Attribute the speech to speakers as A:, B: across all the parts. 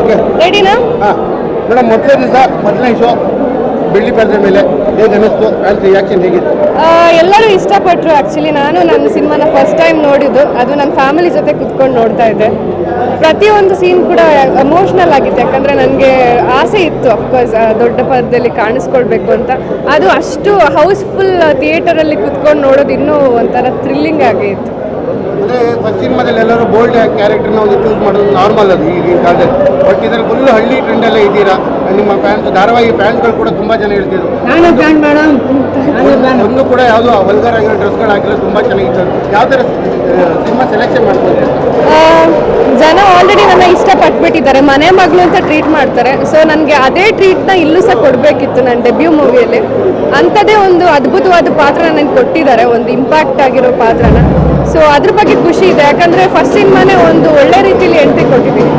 A: Okay
B: ರೆಡಿನಾ?
A: Madam, ಮೊದಲನೇ show ಬೆಳ್ಳಿ ಪರದೆ ಮೇಲೆ ಹೇಗೆ ಅನ್ನಿಸ್ತು? ಫ್ಯಾನ್ಸ್ ರಿಯಾಕ್ಷನ್ ಹೇಗಿತ್ತು?
B: ಎಲ್ಲರೂ ಇಷ್ಟಪಟ್ಟರು. ಆ್ಯಕ್ಚುಲಿ ನಾನು ನನ್ನ ಸಿನಿಮಾನ ಫಸ್ಟ್ ಟೈಮ್ ನೋಡಿದ್ದು, ಅದು ನನ್ನ ಫ್ಯಾಮಿಲಿ ಜೊತೆ ಕುತ್ಕೊಂಡು ನೋಡ್ತಾ ಇದ್ದೆ. ಪ್ರತಿಯೊಂದು ಸೀನ್ ಕೂಡ ಎಮೋಷ್ನಲ್ ಆಗಿತ್ತು, ಯಾಕಂದರೆ ನನಗೆ ಆಸೆ ಇತ್ತು ಅಫ್ಕೋರ್ಸ್ ದೊಡ್ಡ ಪರದೆಯಲ್ಲಿ ಕಾಣಿಸ್ಕೊಳ್ಬೇಕು ಅಂತ. ಅದು ಅಷ್ಟು ಹೌಸ್ಫುಲ್ ಥಿಯೇಟರಲ್ಲಿ ಕುತ್ಕೊಂಡು ನೋಡೋದು ಇನ್ನೂ ಒಂಥರ ಥ್ರಿಲ್ಲಿಂಗ್ ಆಗೇ ಇತ್ತು.
A: ಅಂದರೆ ಫಸ್ಟ್ ಸಿನಿಮಾದಲ್ಲಿ ಎಲ್ಲರೂ ಬೋಲ್ಡ್ ಕ್ಯಾರೆಕ್ಟರ್ನ ಒಂದು ಚೂಸ್ ಮಾಡೋದು ನಾರ್ಮಲ್ ಅದು ಈಗಿನ ಕಾಲದಲ್ಲಿ. ಬಟ್ ಇದರಲ್ಲಿ ಫುಲ್ ಹಳ್ಳಿ ಟ್ರೆಂಡಲ್ಲೇ ಇದ್ದೀರಾ. ನಿಮ್ಮ ಫ್ಯಾನ್ಸ್, ಧಾರಾವಾಹಿ ಫ್ಯಾನ್ಸ್ಗಳು ಕೂಡ ತುಂಬ ಜನ ಹೇಳ್ತಿದ್ರು. ಒಂದು ಕೂಡ ಯಾವುದೋ ವಲ್ಗರ್ ಆಗಿರೋ ಡ್ರೆಸ್ಗಳು ಹಾಕಿರೋ ತುಂಬ ಚೆನ್ನಾಗಿತ್ತು. ಯಾವ ಥರ ಸಿನಿಮಾ ಸೆಲೆಕ್ಷನ್ ಮಾಡ್ಬೋದು?
B: ಜನ ಆಲ್ರೆಡಿ ನನ್ನ ಇಷ್ಟಪಟ್ಬಿಟ್ಟಿದ್ದಾರೆ, ಮನೆ ಮಗಳು ಅಂತ ಟ್ರೀಟ್ ಮಾಡ್ತಾರೆ. ಸೊ ನನಗೆ ಅದೇ ಟ್ರೀಟ್ನ ಇಲ್ಲೂ ಸಹ ಕೊಡಬೇಕಿತ್ತು ನನ್ನ ಡೆಬ್ಯೂ ಮೂವಿಯಲ್ಲಿ. ಅಂಥದ್ದೇ ಒಂದು ಅದ್ಭುತವಾದ ಪಾತ್ರ ನನಗೆ ಕೊಟ್ಟಿದ್ದಾರೆ, ಒಂದು ಇಂಪ್ಯಾಕ್ಟ್ ಆಗಿರೋ ಪಾತ್ರನ. ಸೊ ಅದ್ರ ಬಗ್ಗೆ ಖುಷಿ ಇದೆ, ಯಾಕಂದರೆ ಫಸ್ಟ್ ಸಿನಿಮಾನೇ ಒಂದು ಒಳ್ಳೆ ರೀತಿಯಲ್ಲಿ ಎಂಟ್ರಿ ಕೊಟ್ಟಿದ್ದೀನಿ.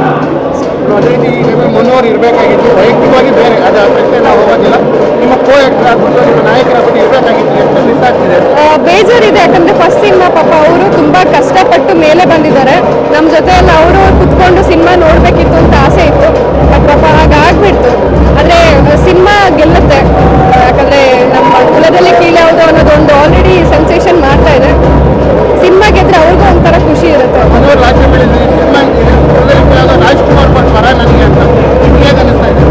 A: ಅದೇ ರೀತಿ ಮುನ್ನೋರು ಇರಬೇಕಾಗಿತ್ತು, ವೈಯಕ್ತಿಕವಾಗಿ ಬೇರೆ ಅದು ಪ್ರಶ್ನೆ ನಾವು ಹೋಗೋದಿಲ್ಲ. ನಿಮ್ಮ ಕೋ ಆಕ್ಟರ್ ಆಗ್ಬಿಟ್ಟು ನಿಮ್ಮ ನಾಯಕರಾಗ್ಬಿಟ್ಟು ಇರಬೇಕಾಗಿತ್ತು, ಎಷ್ಟು ಮಿಸ್ ಆಗ್ತಿದೆ?
B: ಬೇಜಾರಿದೆ, ಯಾಕಂದರೆ ಫಸ್ಟ್ ಸಿನಿಮಾ ಪಾಪ ಅವರು ತುಂಬ ಕಷ್ಟಪಟ್ಟು ಮೇಲೆ ಬಂದಿದ್ದಾರೆ. ನಮ್ಮ ಜೊತೆ ಎಲ್ಲ ಅವರು ಕುತ್ಕೊಂಡು ಸಿನಿಮಾ ನೋಡಬೇಕಿತ್ತು ಅಂತ ಆಸೆ ಇತ್ತು. ಬಟ್ ಪಾಪ ಹಾಗಾಗ್ಬಿಡ್ತು. ಆದರೆ ಸಿನಿಮಾ ಗೆಲ್ಲುತ್ತೆ, ಯಾಕಂದರೆ ನಮ್ಮ ಕುಲದಲ್ಲಿ ಕೀಳ್ಯಾವುದು ಅನ್ನೋದೊಂದು ಆಲ್ರೆಡಿ ಸೆನ್ಸೇಷನ್ ಮಾಡ್ತಾ ಇದೆ. ಸಿನಿಮಾ ಗೆದ್ರೆ ಅವ್ರಿಗೂ ಒಂಥರ ಖುಷಿ ಇರುತ್ತೆ.
A: ಮನೋಹರ್ ಲಾಸ್ಟ್ ಸಿನಿಮಾ ರಾಜ್ಕುಮಾರ್ ಬರ ನನಗೆ ಅಂತ ನಿಮ್ಗೆ ಹೇಗೆ ಅನಿಸ್ತಾ ಇದೆ?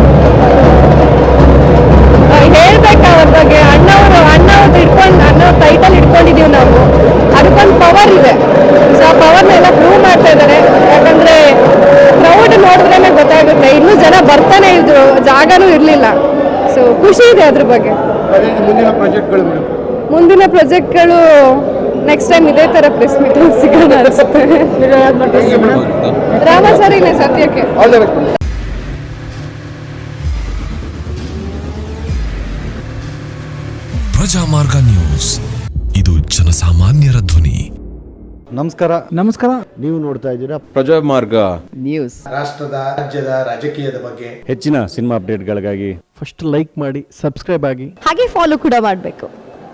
B: ಹೇಳ್ಬೇಕು ಅವ್ರ ಬಗ್ಗೆ. ಅಣ್ಣವ್ರದ್ದು ಅಣ್ಣವ್ರ ಟೈಟಲ್ ಇಟ್ಕೊಂಡಿದ್ದೀವಿ ನಾವು, ಅದಕ್ಕೊಂದು ಪವರ್ ಇದೆ. ಸೊ ಆ ಪವರ್ನೆಲ್ಲ ಪ್ರೂವ್ ಮಾಡ್ತಾ ಇದ್ದಾರೆ. ಯಾಕಂದರೆ ಕ್ರೌಡ್ ನೋಡಿದ್ರೇ ಗೊತ್ತಾಗುತ್ತೆ, ಇನ್ನೂ ಜನ ಬರ್ತಾನೆ ಇದ್ರು, ಜಾಗನೂ ಇರಲಿಲ್ಲ. ಸೊ ಖುಷಿ ಇದೆ ಅದ್ರ ಬಗ್ಗೆ. ಮುಂದಿನ ಪ್ರಾಜೆಕ್ಟ್ಗಳು ನೆಕ್ಸ್ಟ್ ಟೈಮ್ ಇದೇ ಥರ ಪ್ರೆಸ್ ಮೀಟ್ ಸಿಗೋಣ ಅನಿಸುತ್ತೆ. ರಾಮ ಸರಿನೇ ಸದ್ಯಕ್ಕೆ.
C: ಪ್ರಜಾಮಾರ್ಗ ನ್ಯೂಸ್, ಇದು ಜನಸಾಮಾನ್ಯರ ಧ್ವನಿ.
D: ನಮಸ್ಕಾರ.
A: ನೀವು ನೋಡ್ತಾ ಇದ್ದೀರಾ
D: ಪ್ರಜಾಮಾರ್ಗ
E: ನ್ಯೂಸ್.
A: ರಾಷ್ಟ್ರದ, ರಾಜ್ಯದ, ರಾಜಕೀಯದ ಬಗ್ಗೆ
D: ಹೆಚ್ಚಿನ ಸಿನಿಮಾ ಅಪ್ಡೇಟ್ಗಳಿಗಾಗಿ
E: ಫಸ್ಟ್ ಲೈಕ್ ಮಾಡಿ, ಸಬ್ಸ್ಕ್ರೈಬ್ ಆಗಿ, ಹಾಗೆ ಫಾಲೋ ಕೂಡ ಮಾಡಬೇಕು.